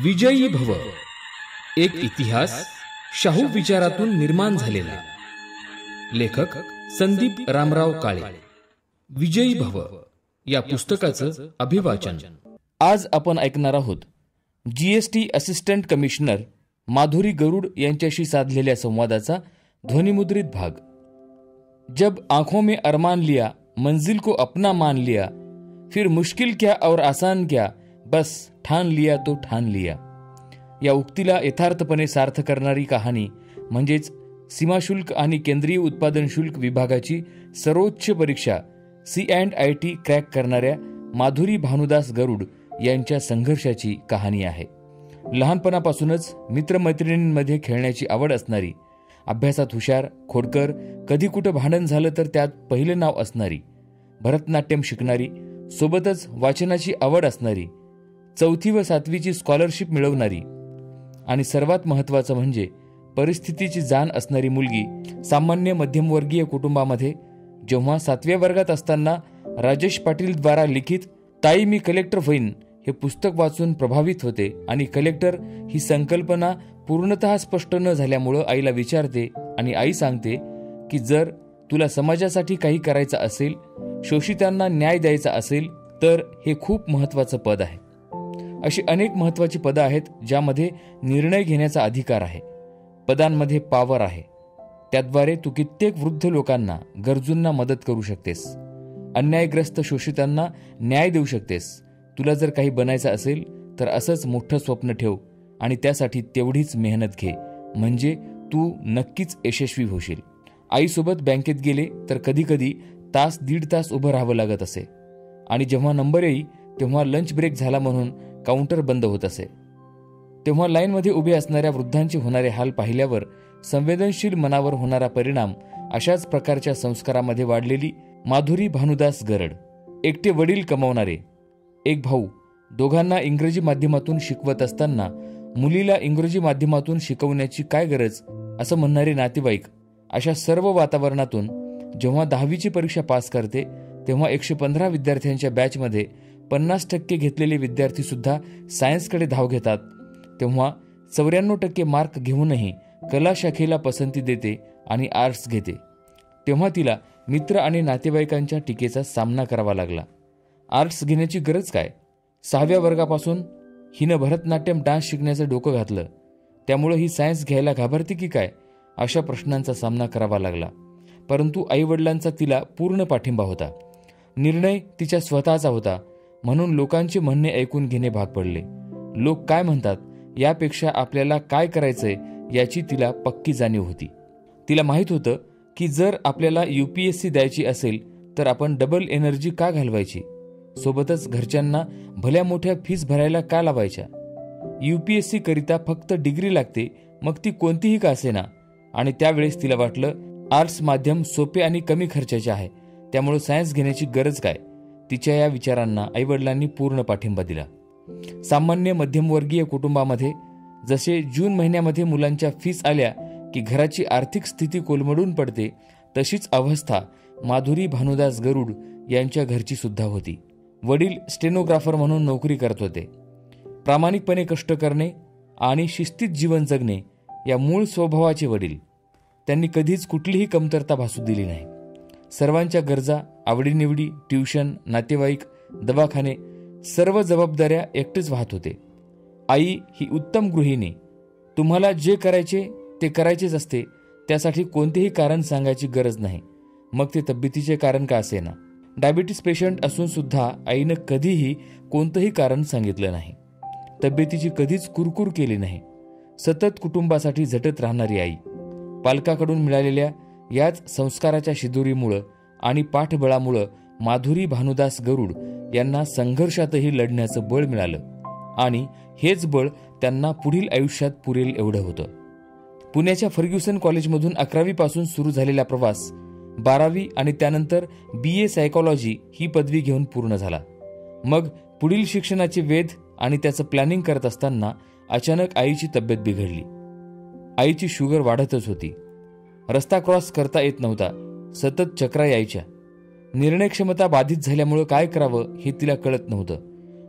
विजयी भव, एक इतिहास शाहू विचारातून निर्माण झालेला. लेखक संदीप रामराव काळे. विजयी भव या पुस्तकाचं अभिवाचन. आज आपण ऐकणार आहोत जीएसटी असिस्टंट कमिशनर माधुरी गरुड यांच्याशी साधलेल्या संवादाचा ध्वनिमुद्रित भाग. जब आंखों में अरमान लिया, मंजिल को अपना मान लिया, फिर मुश्किल क्या और आसान क्या, बस ठान लिया तो ठान लिया. या उक्तीला यथार्थपणे सार्थ करणारी कहाणी म्हणजेच सीमाशुल्क आणि केंद्रीय उत्पादन शुल्क विभागाची सर्वोच्च परीक्षा C&IT क्रॅक करणाऱ्या माधुरी भानुदास गरुड यांच्या संघर्षाची कहाणी आहे. लहानपणापासूनच मित्रमैत्रिणींमध्ये खेळण्याची आवड असणारी, अभ्यासात हुशार, खोडकर, कधी कुठं भांडण झालं तर त्यात पहिले नाव असणारी, भरतनाट्यम शिकणारी, सोबतच वाचनाची आवड असणारी, 4थी व 7वीची स्कॉलरशिप मिळवणारी आणि सर्वात महत्त्वाचं म्हणजे परिस्थितीची जाण असणारी मुलगी सामान्य मध्यमवर्गीय कुटुंबामध्ये जेव्हा 7व्या वर्गात असताना राजेश पाटील द्वारा लिखित ताई मी कलेक्टर होईन हे पुस्तक वाचून प्रभावित होते आणि कलेक्टर ही संकल्पना पूर्णतः स्पष्ट न झाल्यामुळं आईला विचारते आणि आई सांगते की जर तुला समाजासाठी काही करायचं असेल, शोषितांना न्याय द्यायचा असेल तर हे खूप महत्त्वाचं पद आहे. अशी अनेक महत्त्वाची पदं आहेत ज्यामध्ये निर्णय घेण्याचा अधिकार आहे. पदांमध्ये पावर आहे. त्याद्वारे तू कित्येक वृद्ध लोकांना, गरजूंना मदत करू शकतेस. अन्यायग्रस्त शोषितांना न्याय देऊ शकतेस. तुला जर काही बनायचं असेल तर असंच मोठं स्वप्न ठेव आणि त्यासाठी तेवढीच मेहनत घे, म्हणजे तू नक्कीच यशस्वी होशील. आईसोबत बँकेत गेले तर कधीकधी तास दीड तास उभं राहावं लागत असे आणि जेव्हा नंबर येई तेव्हा लंच ब्रेक झाला म्हणून काउंटर बंद होत असे. तेव्हा लाईनमध्ये उभे असणाऱ्या वृद्धांचे होणारे हाल पाहिल्यावर संवेदनशील मनावर होणारा परिणाम अशाच प्रकारच्या संस्कारामध्ये वाढलेली माधुरी भानुदास गरड. एकटे वडील कमावणारे, एक भाऊ, दोघांना इंग्रजी माध्यमातून शिकवत असताना मुलीला इंग्रजी माध्यमातून शिकवण्याची काय गरज असं म्हणणारे नातेवाईक, अशा सर्व वातावरणातून जेव्हा 10वीची परीक्षा पास करते तेव्हा 115 विद्यार्थ्यांच्या बॅचमध्ये 50% घेतलेले विद्यार्थी सुद्धा सायन्सकडे धाव घेतात. तेव्हा 94% मार्क घेऊनही कला शाखेला पसंती देते आणि आर्ट्स घेते. तेव्हा तिला मित्र आणि नातेवाईकांच्या टीकेचा सामना करावा लागला. आर्ट्स घेण्याची गरज काय? 6व्या वर्गापासून हिनं भरतनाट्यम डान्स शिकण्याचं डोकं घातलं, त्यामुळे ही सायन्स घ्यायला घाबरते की काय, अशा प्रश्नांचा सामना करावा लागला. परंतु आईवडिलांचा तिला पूर्ण पाठिंबा होता. निर्णय तिच्या स्वतःचा होता, म्हणून लोकांचे म्हणणे ऐकून घेणे भाग पडले. लोक काय म्हणतात यापेक्षा आपल्याला काय करायचंय याची तिला पक्की जाणीव होती. तिला माहीत होतं की जर आपल्याला UPSC द्यायची असेल तर आपण डबल एनर्जी का घालवायची, सोबतच घरच्यांना भल्या मोठ्या फीस भरायला का लावायच्या. UPSC करिता फक्त डिग्री लागते, मग ती कोणतीही का असेना. आणि त्यावेळेस तिला वाटलं आर्ट्स माध्यम सोपे आणि कमी खर्चाचे आहे, त्यामुळे सायन्स घेण्याची गरज काय. तिच्या या विचारांना आईवडिलांनी पूर्ण पाठिंबा दिला. सामान्य मध्यमवर्गीय कुटुंबामध्ये जसे जून महिन्यामध्ये मुलांच्या फीस आल्या की घराची आर्थिक स्थिती कोलमडून पडते, तशीच अवस्था माधुरी भानुदास गरुड यांच्या घरची सुद्धा होती. वडील स्टेनोग्राफर म्हणून नोकरी करत होते. प्रामाणिकपणे कष्ट करणे आणि शिस्तीत जीवन जगणे या मूळ स्वभावाचे वडील. त्यांनी कधीच कुठलीही कमतरता भासू दिली नाही. सर्वांच्या गरजा, आवडीनिवडी, ट्युशन, नातेवाईक, दवाखाने सर्व जबाबदाऱ्या एकटेच वाहत होते. आई ही उत्तम गृहिणी. तुम्हाला जे करायचे ते करायचेच असते, त्यासाठी कोणतेही कारण सांगायची गरज नाही, मग ते तब्येतीचे कारण का असेना. डायबिटीस पेशंट असून सुद्धा आईनं कधीही कोणतंही कारण सांगितलं नाही. तब्येतीची कधीच कुरकुर केली नाही. सतत कुटुंबासाठी झटत राहणारी आई. पालकाकडून मिळालेल्या याच संस्काराच्या शिदोरीमुळं आणि पाठबळामुळं माधुरी भानुदास गरुड यांना संघर्षातही लढण्याचं बळ मिळालं आणि हेच बळ त्यांना पुढील आयुष्यात पुरेल एवढं होतं. पुण्याच्या फर्ग्युसन कॉलेजमधून 11वी पासून सुरू झालेला प्रवास 12वी आणि त्यानंतर BA सायकॉलॉजी ही पदवी घेऊन पूर्ण झाला. मग पुढील शिक्षणाचे वेध आणि त्याचं प्लॅनिंग करत असताना अचानक आईची तब्येत बिघडली. आईची शुगर वाढतच होती. रस्ता क्रॉस करता येत नव्हता. सतत चक्रा यायच्या. निर्णय क्षमता बाधित झाल्यामुळे काय करावं हे तिला कळत नव्हतं.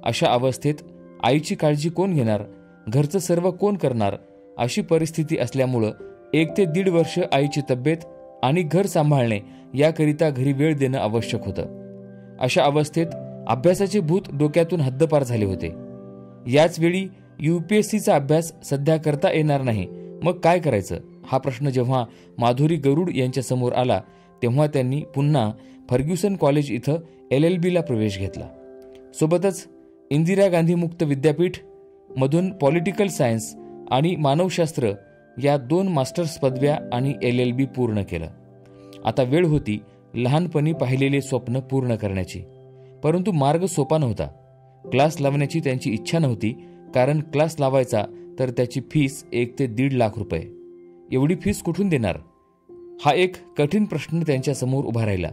अशा अवस्थेत आईची काळजी कोण घेणार घरचं सर्व कोण करणार अशी परिस्थिती असल्यामुळं 1 ते 1.5 वर्ष आईची तब्येत आणि घर सांभाळणे याकरिता घरी वेळ देणं आवश्यक होतं. अशा अवस्थेत अभ्यासाचे भूत डोक्यातून हद्दपार झाले होते. याच वेळी UPSCचा अभ्यास सध्या करता येणार नाही, मग काय करायचं हा प्रश्न जेव्हा माधुरी गरुड यांच्या समोर आला तेव्हा त्यांनी पुन्हा फर्ग्युसन कॉलेज इथं LLBला प्रवेश घेतला. सोबतच इंदिरा गांधी मुक्त विद्यापीठ मधून पॉलिटिकल सायन्स आणि मानवशास्त्र या 2 मास्टर्स पदव्या आणि LLB पूर्ण केलं. आता वेळ होती लहानपणी पाहिलेले स्वप्न पूर्ण करण्याची. परंतु मार्ग सोपा नव्हता. क्लास लावण्याची त्यांची इच्छा नव्हती, कारण क्लास लावायचा तर त्याची फीस 1 ते 1.5 लाख रुपये. एवढी फीस कुठून देणार हा एक कठीण प्रश्न त्यांच्या समोर उभा राहिला.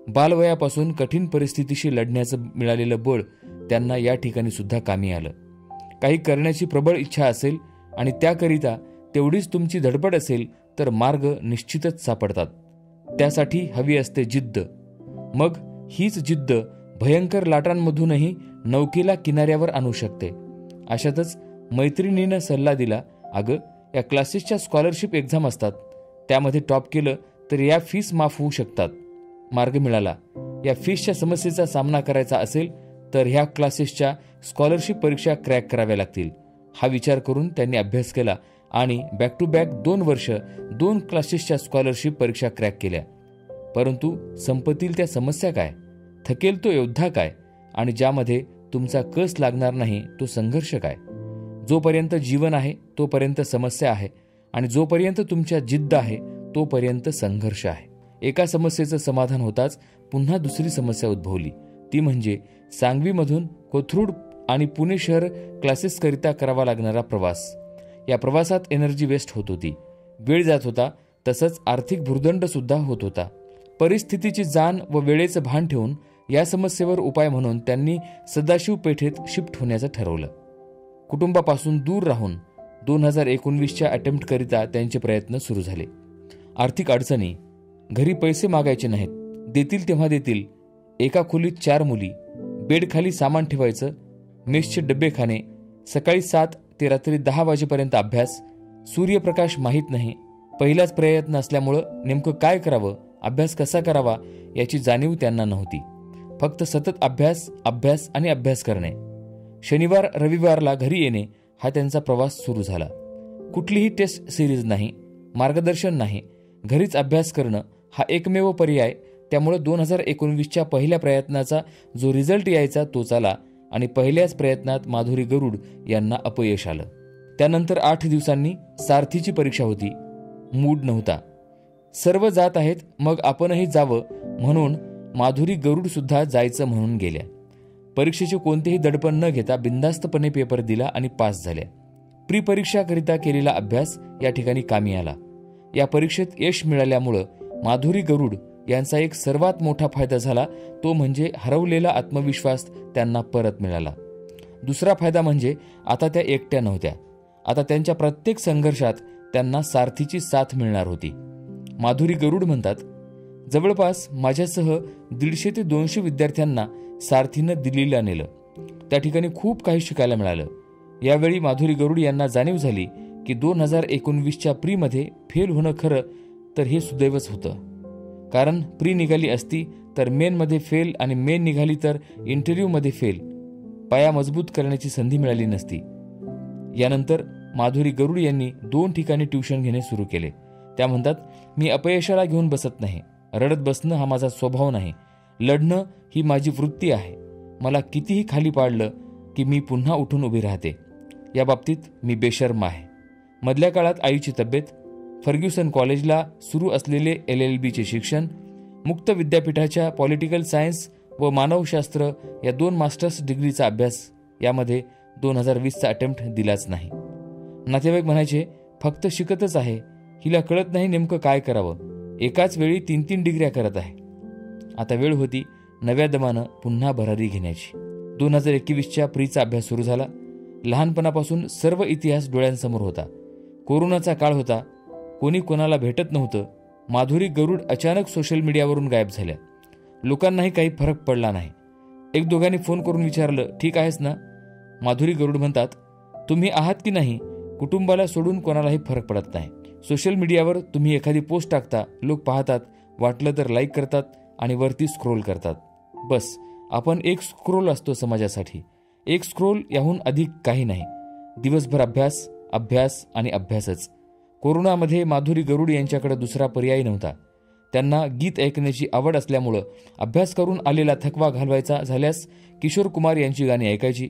बालवयापासून कठीण परिस्थितीशी लढण्याचं मिळालेलं बळ त्यांना या ठिकाणी सुद्धा कामी आलं. काही करण्याची प्रबळ इच्छा असेल आणि त्याकरिता तेवढीच तुमची धडपड असेल तर मार्ग निश्चितच सापडतात. त्यासाठी हवी असते जिद्द. मग हीच जिद्द भयंकर लाटांमधूनही नौकेला किनाऱ्यावर आणू शकते. अशातच मैत्रिणीनं सल्ला दिला, अगं या क्लासेसच्या स्कॉलरशिप एक्झाम असतात, त्यामध्ये टॉप केलं तर या फीस माफ होऊ शकतात. मार्ग मिळाला. या फीसच्या समस्येचा सामना करायचा असेल तर ह्या क्लासेसच्या स्कॉलरशिप परीक्षा क्रॅक कराव्या लागतील. हा विचार करून त्यांनी अभ्यास केला आणि बॅक टू बॅक 2 वर्ष 2 क्लासेसच्या स्कॉलरशिप परीक्षा क्रॅक केल्या. परंतु संपतील त्या समस्या काय, थकेल तो योद्धा काय आणि ज्यामध्ये तुमचा कस लागणार नाही तो संघर्ष काय. जोपर्यंत जीवन आहे तोपर्यंत समस्या आहे आणि जोपर्यंत तुमच्या जिद्द आहे तोपर्यंत संघर्ष आहे. एका समस्येचं समाधान होताच पुन्हा दुसरी समस्या उद्भवली. ती म्हणजे सांगवीमधून कोथरूड आणि पुणे शहर क्लासेसकरिता करावा लागणारा प्रवास. या प्रवासात एनर्जी वेस्ट होत होती, वेळ जात होता, तसंच आर्थिक भुर्दंड सुद्धा होत होता. परिस्थितीची जाण व वेळेचं भान ठेवून या समस्येवर उपाय म्हणून त्यांनी सदाशिव पेठेत शिफ्ट होण्याचं ठरवलं. कुटुंबापासून दूर राहून 2019च्या अटेम्प्टकरिता त्यांचे प्रयत्न सुरू झाले. आर्थिक अडचणी, घरी पैसे मागायचे नाहीत, देतील तेव्हा देतील, एका खोलीत 4 मुली, बेडखाली सामान ठेवायचं, मेसचे डबे खाणे, सकाळी 7 ते रात्री 10 वाजेपर्यंत अभ्यास, सूर्यप्रकाश माहीत नाही, पहिलाच प्रयत्न असल्यामुळं नेमकं काय करावं, अभ्यास कसा करावा याची जाणीव त्यांना नव्हती. फक्त सतत अभ्यास अभ्यास आणि अभ्यास करणे. शनिवार रविवारला घरी येणे हा त्यांचा प्रवास सुरू झाला. कुठलीही टेस्ट सिरीज नाही, मार्गदर्शन नाही, घरीच अभ्यास करणं हा एकमेव पर्याय. त्यामुळे 2019च्या पहिल्या प्रयत्नाचा जो रिझल्ट यायचा तोच आला आणि पहिल्याच प्रयत्नात माधुरी गरुड यांना अपयश आलं. त्यानंतर 8 दिवसांनी सारथीची परीक्षा होती. मूड नव्हता. सर्व जात आहेत मग आपणही जावं म्हणून माधुरी गरुड सुद्धा जायचं म्हणून गेल्या. परीक्षेचे कोणतेही दडपण न घेता बिनधास्तपणे पेपर दिला आणि पास झाल्या. प्री परीक्षाकरिता केलेला अभ्यास या ठिकाणी कामी आला. या परीक्षेत यश मिळाल्यामुळं माधुरी गरुड यांचा एक सर्वात मोठा फायदा झाला, तो म्हणजे हरवलेला आत्मविश्वास त्यांना परत मिळाला. दुसरा फायदा म्हणजे आता त्या एकट्या नव्हत्या. आता त्यांच्या प्रत्येक संघर्षात त्यांना सारथीची साथ मिळणार होती. माधुरी गरुड म्हणतात, जवळपास माझ्यासह 150 ते 200 विद्यार्थ्यांना सारथीनं दिल्लीला नेलं. त्या ठिकाणी खूप काही शिकायला मिळालं. यावेळी माधुरी गरुड यांना जाणीव झाली की 2019च्या प्रीमध्ये फेल होणं खरं तर हे सुदैवच होतं. कारण प्री निघाली असती तर मेनमध्ये फेल आणि मेन निघाली तर इंटरव्ह्यूमध्ये फेल. पाया मजबूत करण्याची संधी मिळाली नसती. यानंतर माधुरी गरुड यांनी 2 ठिकाणी ट्युशन घेणे सुरू केले. त्या म्हणतात, मी अपयशाला घेऊन बसत नाही. रडत बसणं हा माझा स्वभाव नाही. लढणं ही माझी वृत्ती आहे. मला कितीही खाली पाडलं की मी पुन्हा उठून उभी राहते. या बाबतीत मी बेशर्म आहे. मधल्या काळात आईची तब्येत, फर्ग्युसन कॉलेजला सुरू असलेले LLBचे शिक्षण, मुक्त विद्यापीठाच्या पॉलिटिकल सायन्स व मानवशास्त्र या 2 मास्टर्स डिग्रीचा अभ्यास, यामध्ये 2020चा अटेम्प्ट दिलाच नाही. नातेवाईक म्हणायचे, फक्त शिकतच आहे, हिला कळत नाही नेमकं काय करावं, एकाच वेळी 3 डिग्र्या करत आहे. आता वेळ होती नव्या दमानं पुन्हा भरारी घेण्याची. 2021च्या प्रीचा अभ्यास सुरू झाला. लहानपणापासून सर्व इतिहास डोळ्यांसमोर होता. कोरोनाचा काळ होता. कोणी कोणाला भेटत नव्हतं. माधुरी गरुड अचानक सोशल मीडियावरून गायब झाल्या. लोकांनाही काही फरक पडला नाही. 1-2घांनी फोन करून विचारलं, ठीक आहेस ना? माधुरी गरुड म्हणतात, तुम्ही आहात की नाही, कुटुंबाला सोडून कोणालाही फरक पडत नाही. सोशल मीडियावर तुम्ही एखादी पोस्ट टाकता, लोक पाहतात, वाटलं तर लाईक करतात आणि वरती स्क्रोल करतात. बस, आपण एक स्क्रोल असतो समाजासाठी. एक स्क्रोल याहून अधिक काही नाही. दिवसभर अभ्यास, अभ्यास आणि अभ्यासच. कोरोनामध्ये माधुरी गरुड यांच्याकडे दुसरा पर्याय नव्हता. त्यांना गीत ऐकण्याची आवड असल्यामुळं अभ्यास करून आलेला थकवा घालवायचा झाल्यास किशोर कुमार यांची गाणी ऐकायची.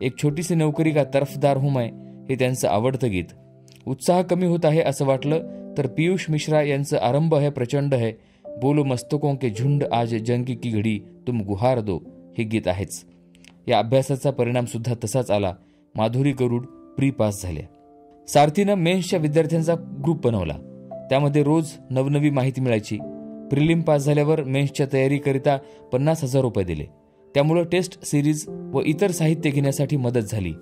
एक छोटीसी नोकरी का तरफदार हूं मैं हे त्यांचं आवडतं गीत. उत्साह कमी होत आहे असं वाटलं तर पियुष मिश्रा यांचं आरंभ है प्रचंड है, बोलो मस्तकों के झुंड आज जंग की घडी तुम गुहार दो हे गीत आहेच. या अभ्यासाचा परिणाम सुद्धा तसाच आला. माधुरी गरुड प्री पास झाल्या. सारथीनं मेन्सच्या विद्यार्थ्यांचा ग्रुप बनवला. त्यामध्ये रोज नवनवी माहिती मिळायची. प्रिलिम पास झाल्यावर मेन्सच्या तयारीकरिता 50,000 रुपये दिले. त्यामुळं टेस्ट सिरीज व इतर साहित्य घेण्यासाठी मदत झाली.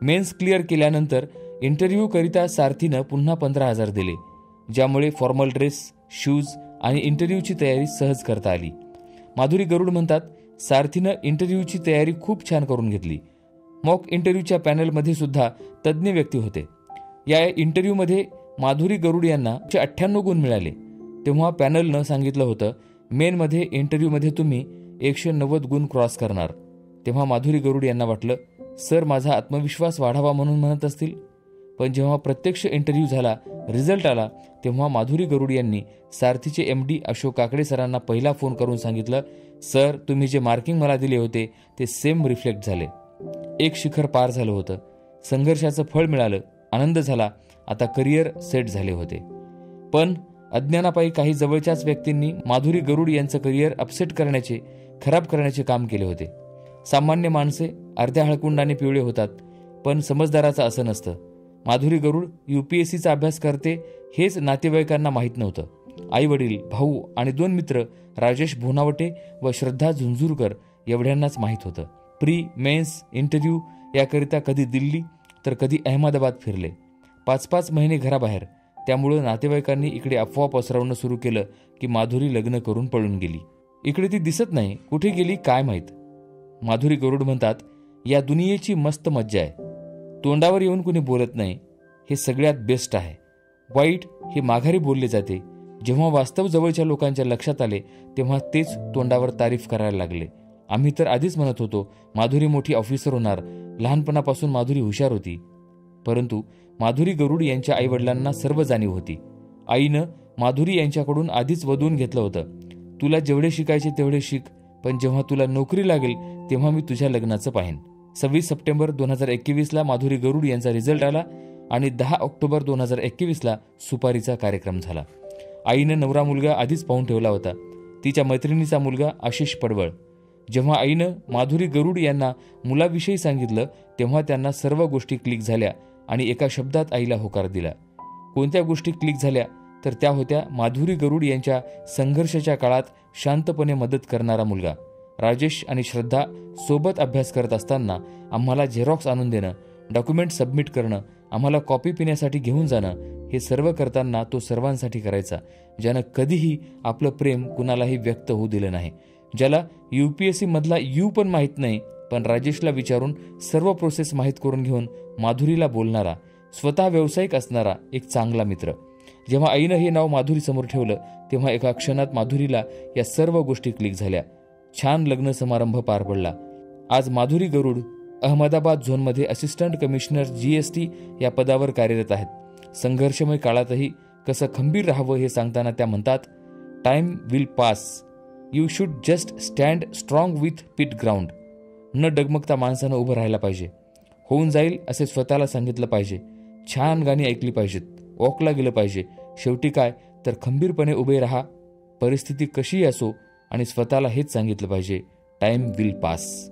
मेन्स क्लिअर केल्यानंतर इंटरव्ह्यू करिता सारथीनं पुन्हा 15,000 दिले, ज्यामुळे फॉर्मल ड्रेस, शूज आणि इंटरव्ह्यूची तयारी सहज करता आली. माधुरी गरुड म्हणतात, सारथीनं इंटरव्ह्यूची तयारी खूप छान करून घेतली. मॉक इंटरव्ह्यूच्या पॅनलमध्ये सुद्धा तज्ज्ञ व्यक्ती होते. या इंटरव्ह्यूमध्ये माधुरी गरुड यांना 98 गुण मिळाले. तेव्हा पॅनलनं सांगितलं होतं, मेनमध्ये इंटरव्ह्यूमध्ये तुम्ही 190 गुण क्रॉस करणार. तेव्हा माधुरी गरुड यांना वाटलं, सर माझा आत्मविश्वास वाढावा म्हणून म्हणत असतील. पण जेव्हा प्रत्यक्ष इंटरव्ह्यू झाला, रिझल्ट आला, तेव्हा माधुरी गरुड यांनी सारथीचे MD अशोक काकडे सरांना पहिला फोन करून सांगितलं, सर तुम्ही जे मार्किंग मला दिले होते ते सेम रिफ्लेक्ट झाले. एक शिखर पार झालं होतं. संघर्षाचं फळ मिळालं. आनंद झाला. आता करिअर सेट झाले होते. पण अज्ञानापायी काही जवळच्याच व्यक्तींनी माधुरी गरुड यांचं करिअर अपसेट करण्याचे, खराब करण्याचे काम केले होते. सामान्य माणसे अर्ध्या हळकुंडाने पिवळे होतात, पण समजदाराचं असं नसतं. माधुरी गरुड UPSCचा अभ्यास करते हेच नातेवाईकांना माहीत नव्हतं. आई वडील, भाऊ आणि 2 मित्र राजेश भोनावटे व श्रद्धा झुंझुरकर एवढ्यांनाच माहीत होतं. प्री मेन्स इंटरव्ह्यू याकरिता कधी दिल्ली तर कधी अहमदाबाद फिरले. 5-5 महिने घराबाहेर. त्यामुळं नातेवाईकांनी इकडे अफवा पसरवणं सुरू केलं की माधुरी लग्न करून पळून गेली. इकडे ती दिसत नाही, कुठे गेली काय माहीत. माधुरी गरुड म्हणतात, या दुनियेची मस्त मज्जा आहे. तोंडावर येऊन कुणी बोलत नाही, हे सगळ्यात बेस्ट आहे. वाईट हे माघारी बोलले जाते. जेव्हा वास्तव जवळच्या लोकांच्या लक्षात आले तेव्हा तेच तोंडावर तारीफ करायला लागले. आम्ही तर आधीच म्हणत होतो माधुरी मोठी ऑफिसर होणार. लहानपणापासून माधुरी हुशार होती. परंतु माधुरी गरुड यांच्या आईवडिलांना सर्व जाणीव होती. आईनं माधुरी यांच्याकडून आधीच वधून घेतलं होतं. तुला जेवढे शिकायचे तेवढे शिक, पण जेव्हा तुला नोकरी लागेल तेव्हा मी तुझ्या लग्नाचं पाहेन. 26 सप्टेंबर 2021ला माधुरी गरुड यांचा रिझल्ट आला आणि 10 ऑक्टोबर 2021ला सुपारीचा कार्यक्रम झाला. आईनं नवरा मुलगा आधीच पाहून ठेवला होता, तिच्या मैत्रिणीचा मुलगा आशिष पडवळ. जेव्हा आईनं माधुरी गरुड यांना मुलाविषयी सांगितलं तेव्हा त्यांना सर्व गोष्टी क्लिक झाल्या आणि एका शब्दात आईला होकार दिला. कोणत्या गोष्टी क्लिक झाल्या तर त्या होत्या माधुरी गरुड यांच्या संघर्षाच्या काळात शांतपणे मदत करणारा मुलगा. राजेश आणि श्रद्धा सोबत अभ्यास करत असताना आम्हाला झेरॉक्स आणून देणं, डॉक्युमेंट सबमिट करणं, आम्हाला कॉपी पिण्यासाठी घेऊन जाणं, हे सर्व करताना तो सर्वांसाठी करायचा, ज्यानं कधीही आपलं प्रेम कुणालाही व्यक्त होऊ दिलं नाही. ज्याला UPSC मधला U पण माहीत नाही, पण राजेशला विचारून सर्व प्रोसेस माहीत करून घेऊन माधुरीला बोलणारा, स्वतः व्यावसायिक असणारा एक चांगला मित्र. जेव्हा आईनं हे नाव माधुरी समोर ठेवलं तेव्हा एका क्षणात माधुरीला या सर्व गोष्टी क्लिक झाल्या. छान लग्न समारंभ पार पडला. आज माधुरी गरुड अहमदाबाद झोनमध्ये असिस्टंट कमिशनर GST या पदावर कार्यरत आहेत. संघर्षमय काळातही कसं खंबीर राहावं हे सांगताना त्या म्हणतात, time will pass, you should just stand strong with pit ground. न डगमगता माणसानं उभं राहायला पाहिजे. होऊन जाईल असे स्वतःला सांगितलं पाहिजे. छान गाणी ऐकली पाहिजेत. वॉकला गेलं पाहिजे. शेवटी काय तर खंबीरपणे उभे राहा, परिस्थिती कशीही असो, आणि स्वतःला हेच सांगितलं पाहिजे, टाइम विल पास.